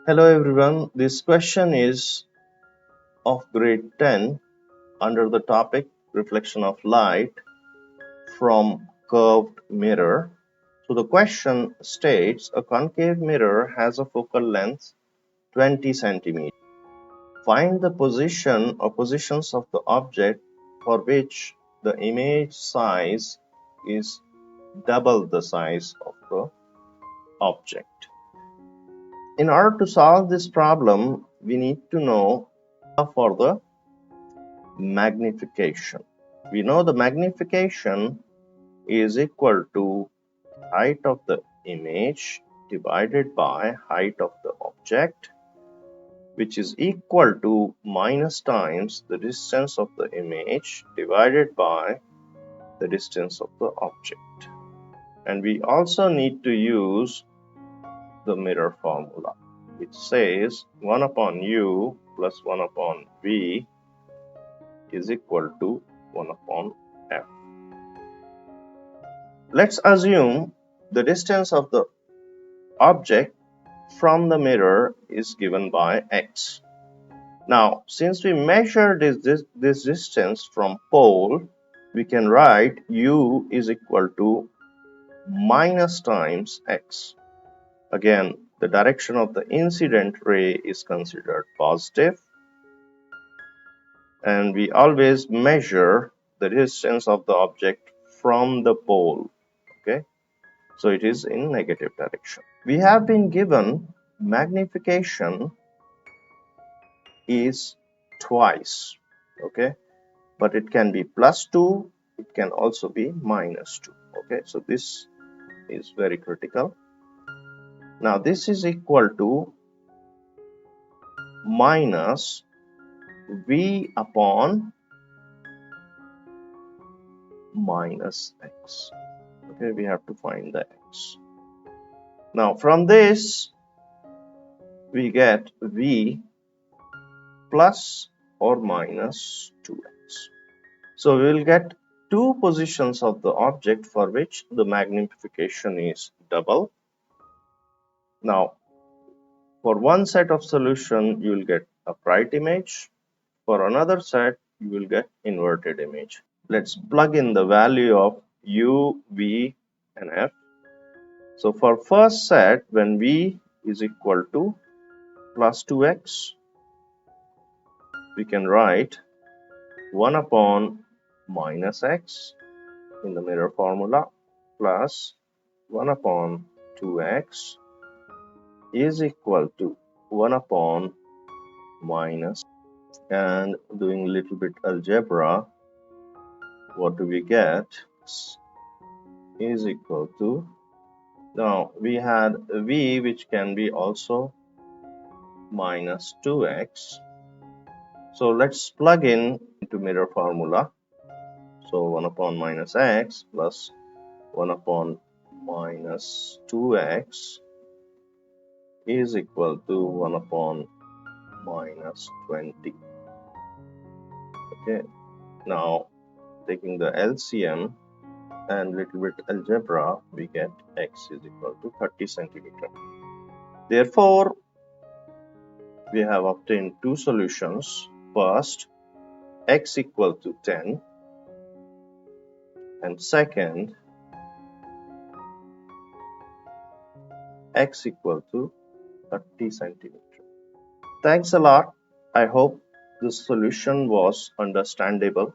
Hello everyone, this question is of grade 10 under the topic reflection of light from curved mirror. So the question states a concave mirror has a focal length 20 centimeters. Find the position or positions of the object for which the image size is double the size of the object. In order to solve this problem, we need to know for the magnification. We know the magnification is equal to height of the image divided by height of the object, which is equal to minus times the distance of the image divided by the distance of the object. And we also need to use the mirror formula, which says 1 upon u plus 1 upon v is equal to 1 upon f. Let's assume the distance of the object from the mirror is given by x. Now, since we measured this distance from pole, we can write u is equal to minus times x. Again, the direction of the incident ray is considered positive, and we always measure the distance of the object from the pole. Okay, so it is in negative direction. We have been given magnification is twice, okay, but it can be +2, it can also be -2. Okay, so this is very critical. Now this is equal to minus v upon minus x. Okay, we have to find the x. Now from this we get v plus or minus 2x. So we will get two positions of the object for which the magnification is double. Now for one set of solution you will get upright image, for another set you will get inverted image. Let's plug in the value of u, v and f. So for first set, when v is equal to plus 2x, we can write 1 upon minus x in the mirror formula plus 1 upon 2x is equal to 1 upon minus, and doing a little bit algebra, what do we get is equal to, now we had v which can be also minus 2x. So let's plug in into mirror formula. So 1 upon minus x plus 1 upon minus 2x is equal to 1 upon minus 20. Okay, now taking the LCM and little bit algebra, we get x is equal to 30 centimeter. Therefore, we have obtained two solutions. First, x equal to 10, and second, x equal to 30 centimeter. Thanks a lot. I hope this solution was understandable.